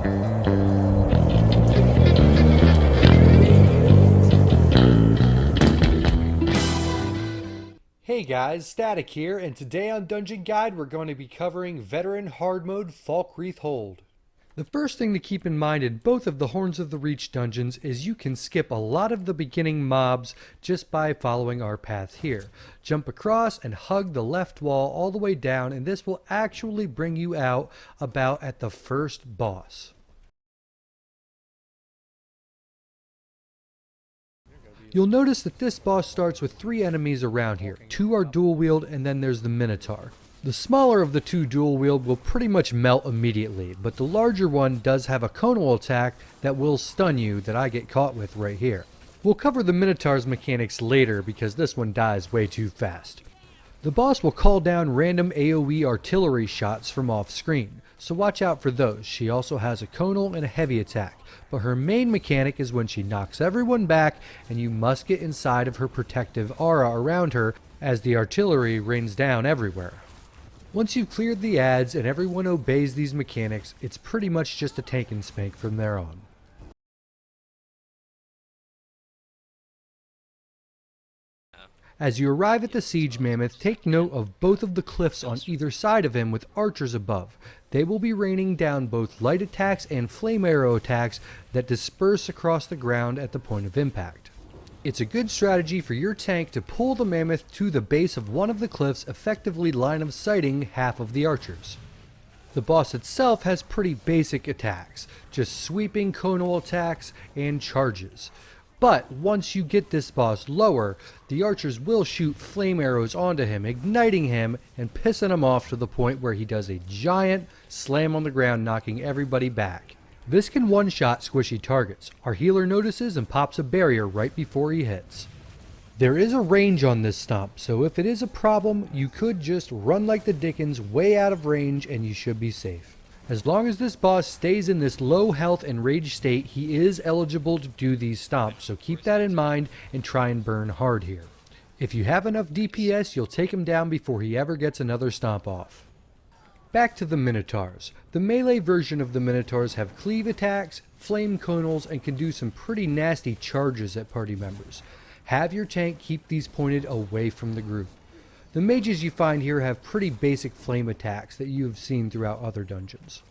Hey guys, Static here, and today on Dungeon Guide we're going to be covering Veteran Hard Mode Falkreath Hold. The first thing to keep in mind in both of the Horns of the Reach dungeons is you can skip a lot of the beginning mobs just by following our path here. Jump across and hug the left wall all the way down, and this will actually bring you out about at the first boss. You'll notice that this boss starts with 3 enemies around here. 2 are dual wield, and then there's the Minotaur. The smaller of the 2 dual wield will pretty much melt immediately, but the larger one does have a conal attack that will stun you that I get caught with right here. We'll cover the Minotaur's mechanics later because this one dies way too fast. The boss will call down random AoE artillery shots from off screen, so watch out for those. She also has a conal and a heavy attack, but her main mechanic is when she knocks everyone back and you must get inside of her protective aura around her as the artillery rains down everywhere. Once you've cleared the ads and everyone obeys these mechanics, it's pretty much just a tank and spank from there on. As you arrive at the Siege Mammoth, take note of both of the cliffs on either side of him with archers above. They will be raining down both light attacks and flame arrow attacks that disperse across the ground at the point of impact. It's a good strategy for your tank to pull the Mammoth to the base of one of the cliffs, effectively line of sighting half of the archers. The boss itself has pretty basic attacks, just sweeping conal attacks and charges. But once you get this boss lower, the archers will shoot flame arrows onto him, igniting him and pissing him off to the point where he does a giant slam on the ground, knocking everybody back. This can one-shot squishy targets. Our healer notices and pops a barrier right before he hits. There is a range on this stomp, so if it is a problem, you could just run like the dickens way out of range and you should be safe. As long as this boss stays in this low health and rage state, he is eligible to do these stomps, so keep that in mind and try and burn hard here. If you have enough DPS, you'll take him down before he ever gets another stomp off. Back to the Minotaurs. The melee version of the Minotaurs have cleave attacks, flame conals, and can do some pretty nasty charges at party members. Have your tank keep these pointed away from the group. The mages you find here have pretty basic flame attacks that you have seen throughout other dungeons.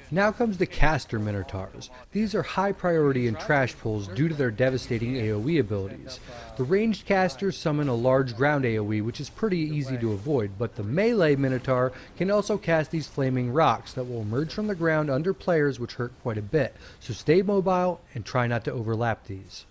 Now comes the caster Minotaurs. These are high priority in trash pulls due to their devastating AoE abilities. The ranged casters summon a large ground AoE, which is pretty easy to avoid, but the melee Minotaur can also cast these flaming rocks that will emerge from the ground under players, which hurt quite a bit, so stay mobile and try not to overlap these.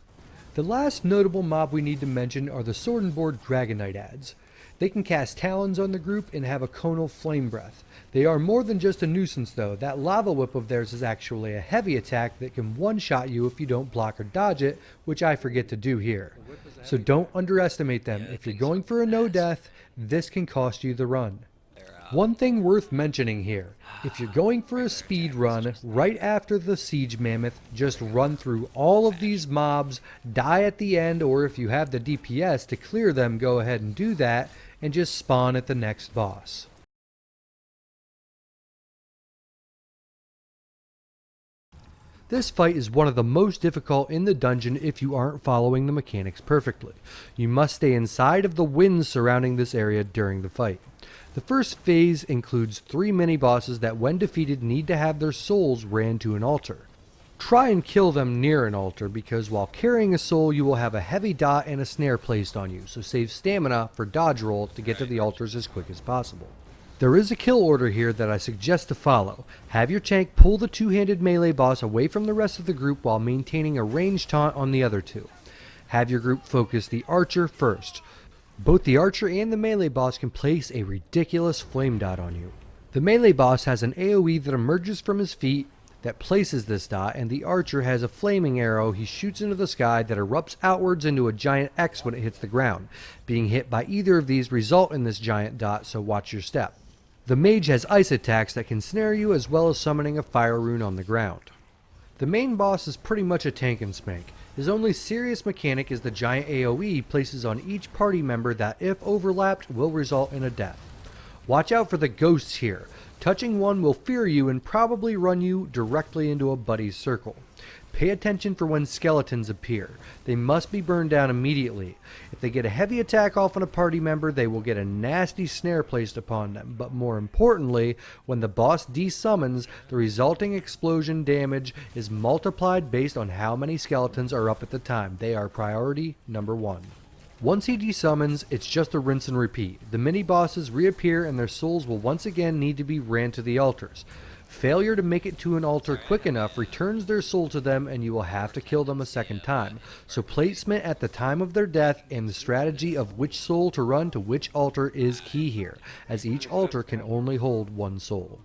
The last notable mob we need to mention are the Sword and Board Dragonite ads. They can cast talons on the group and have a conal flame breath. They are more than just a nuisance though. That lava whip of theirs is actually a heavy attack that can one-shot you if you don't block or dodge it, which I forget to do here. So don't underestimate them. If you're going for a no death, this can cost you the run. One thing worth mentioning here, if you're going for a speed run right after the Siege Mammoth, just run through all of these mobs, die at the end, or if you have the DPS to clear them, go ahead and do that, and just spawn at the next boss. This fight is one of the most difficult in the dungeon if you aren't following the mechanics perfectly. You must stay inside of the winds surrounding this area during the fight. The first phase includes 3 mini-bosses that when defeated need to have their souls ran to an altar. Try and kill them near an altar because while carrying a soul you will have a heavy dot and a snare placed on you, so save stamina for dodge roll to get to the altars as quick as possible. There is a kill order here that I suggest to follow. Have your tank pull the 2-handed melee boss away from the rest of the group while maintaining a ranged taunt on the other 2. Have your group focus the archer first. Both the archer and the melee boss can place a ridiculous flame dot on you. The melee boss has an AoE that emerges from his feet that places this dot, and the archer has a flaming arrow he shoots into the sky that erupts outwards into a giant X when it hits the ground. Being hit by either of these result in this giant dot, so watch your step. The mage has ice attacks that can snare you as well as summoning a fire rune on the ground. The main boss is pretty much a tank and spank. His only serious mechanic is the giant AoE he places on each party member that, if overlapped, will result in a death. Watch out for the ghosts here. Touching one will fear you and probably run you directly into a buddy's circle. Pay attention for when skeletons appear. They must be burned down immediately. If they get a heavy attack off on a party member, they will get a nasty snare placed upon them. But more importantly, when the boss desummons, the resulting explosion damage is multiplied based on how many skeletons are up at the time. They are priority number 1. Once he desummons, it's just a rinse and repeat. The mini-bosses reappear and their souls will once again need to be ran to the altars. Failure to make it to an altar quick enough returns their soul to them and you will have to kill them a second time. So placement at the time of their death and the strategy of which soul to run to which altar is key here, as each altar can only hold one soul.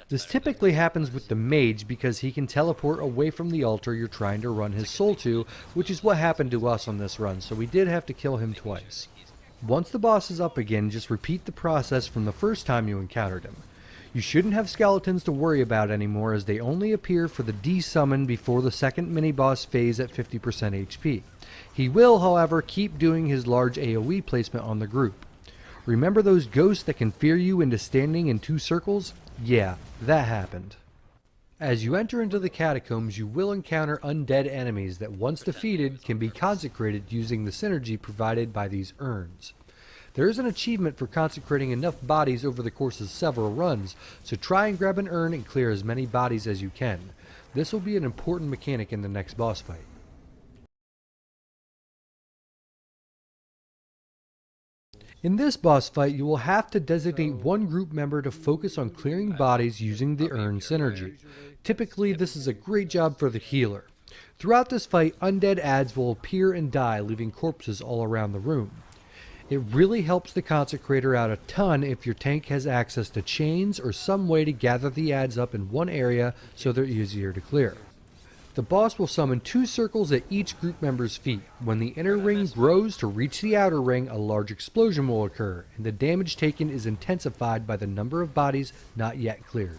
This typically happens with the mage because he can teleport away from the altar you're trying to run his soul to, which is what happened to us on this run, so we did have to kill him twice. Once the boss is up again, just repeat the process from the first time you encountered him. You shouldn't have skeletons to worry about anymore as they only appear for the desummon before the second mini-boss phase at 50% HP. He will, however, keep doing his large AoE placement on the group. Remember those ghosts that can fear you into standing in 2 circles? Yeah, that happened. As you enter into the catacombs, you will encounter undead enemies that once defeated can be consecrated using the synergy provided by these urns. There is an achievement for consecrating enough bodies over the course of several runs, so try and grab an urn and clear as many bodies as you can. This will be an important mechanic in the next boss fight. In this boss fight, you will have to designate one group member to focus on clearing bodies using the urn synergy. Typically, this is a great job for the healer. Throughout this fight, undead adds will appear and die, leaving corpses all around the room. It really helps the consecrator out a ton if your tank has access to chains or some way to gather the adds up in one area so they're easier to clear. The boss will summon 2 circles at each group member's feet. When the inner ring grows to reach the outer ring, a large explosion will occur, and the damage taken is intensified by the number of bodies not yet cleared.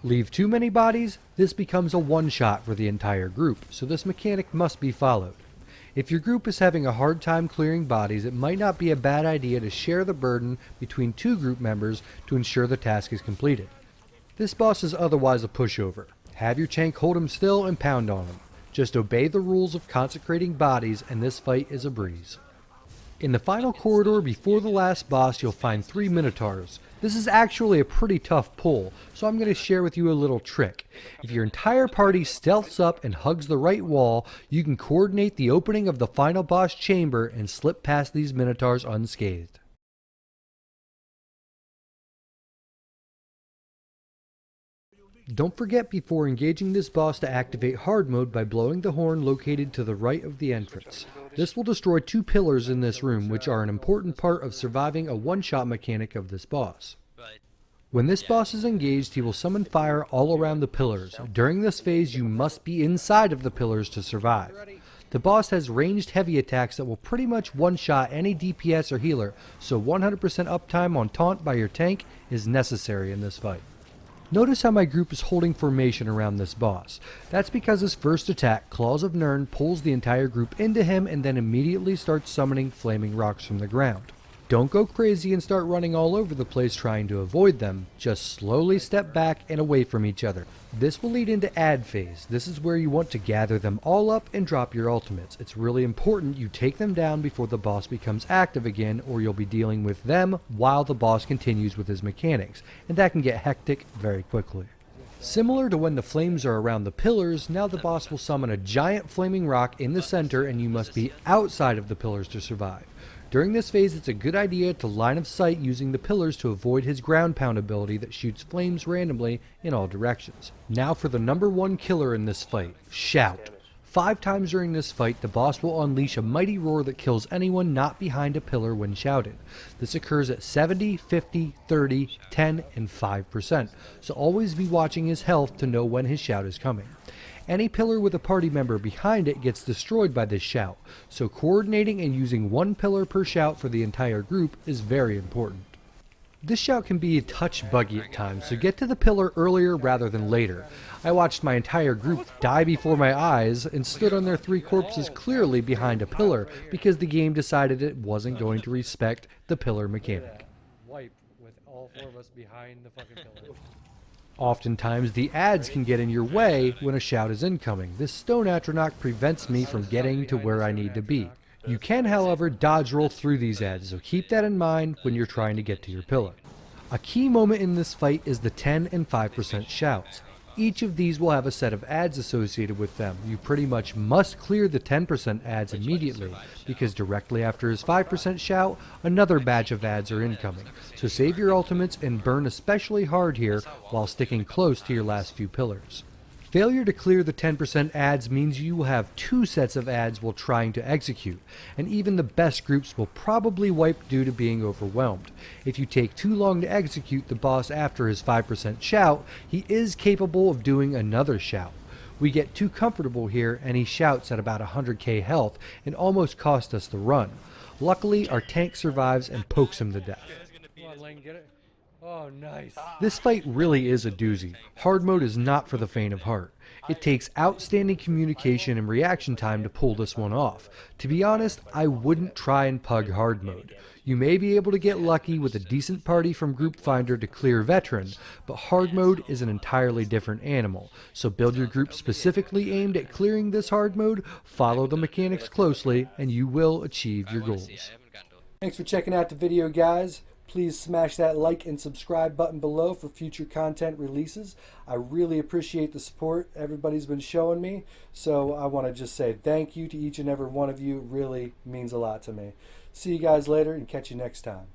Leave too many bodies, this becomes a one-shot for the entire group, so this mechanic must be followed. If your group is having a hard time clearing bodies, it might not be a bad idea to share the burden between 2 group members to ensure the task is completed. This boss is otherwise a pushover. Have your tank hold him still and pound on him. Just obey the rules of consecrating bodies and this fight is a breeze. In the final corridor before the last boss, you'll find 3 minotaurs. This is actually a pretty tough pull, so I'm going to share with you a little trick. If your entire party stealths up and hugs the right wall, you can coordinate the opening of the final boss chamber and slip past these minotaurs unscathed. Don't forget before engaging this boss to activate hard mode by blowing the horn located to the right of the entrance. This will destroy 2 pillars in this room, which are an important part of surviving a one-shot mechanic of this boss. When this boss is engaged, he will summon fire all around the pillars. During this phase, you must be inside of the pillars to survive. The boss has ranged heavy attacks that will pretty much one-shot any DPS or healer, so 100% uptime on taunt by your tank is necessary in this fight. Notice how my group is holding formation around this boss. That's because his first attack, Claws of Nirn, pulls the entire group into him and then immediately starts summoning flaming rocks from the ground. Don't go crazy and start running all over the place trying to avoid them. Just slowly step back and away from each other. This will lead into add phase. This is where you want to gather them all up and drop your ultimates. It's really important you take them down before the boss becomes active again, or you'll be dealing with them while the boss continues with his mechanics, and that can get hectic very quickly. Similar to when the flames are around the pillars, now the boss will summon a giant flaming rock in the center and you must be outside of the pillars to survive. During this phase, it's a good idea to line of sight using the pillars to avoid his ground pound ability that shoots flames randomly in all directions. Now for the number 1 killer in this fight, Shout. 5 times during this fight, the boss will unleash a mighty roar that kills anyone not behind a pillar when shouted. This occurs at 70, 50, 30, 10, and 5%, so always be watching his health to know when his shout is coming. Any pillar with a party member behind it gets destroyed by this shout, so coordinating and using 1 pillar per shout for the entire group is very important. This shout can be a touch buggy at times, so get to the pillar earlier rather than later. I watched my entire group die before my eyes and stood on their 3 corpses clearly behind a pillar because the game decided it wasn't going to respect the pillar mechanic. Wipe with all 4 of us behind the fucking pillar. Oftentimes, the ads can get in your way when a shout is incoming. This stone atronach prevents me from getting to where I need to be. You can, however, dodge roll through these ads, so keep that in mind when you're trying to get to your pillar. A key moment in this fight is the 10 and 5% shouts. Each of these will have a set of ads associated with them. You pretty much must clear the 10% ads immediately, because directly after his 5% shout, another batch of ads are incoming. So save your ultimates and burn especially hard here while sticking close to your last few pillars. Failure to clear the 10% ads means you will have 2 sets of ads while trying to execute, and even the best groups will probably wipe due to being overwhelmed. If you take too long to execute the boss after his 5% shout, he is capable of doing another shout. We get too comfortable here and he shouts at about 100k health and almost cost us the run. Luckily, our tank survives and pokes him to death. Come on, Lane, get it. Oh, nice. This fight really is a doozy. Hard mode is not for the faint of heart. It takes outstanding communication and reaction time to pull this one off. To be honest, I wouldn't try and pug hard mode. You may be able to get lucky with a decent party from Group Finder to clear Veteran, but hard mode is an entirely different animal. So build your group specifically aimed at clearing this hard mode, follow the mechanics closely, and you will achieve your goals. Thanks for checking out the video, guys. Please smash that like and subscribe button below for future content releases. I really appreciate the support everybody's been showing me. So I want to just say thank you to each and every one of you. It really means a lot to me. See you guys later and catch you next time.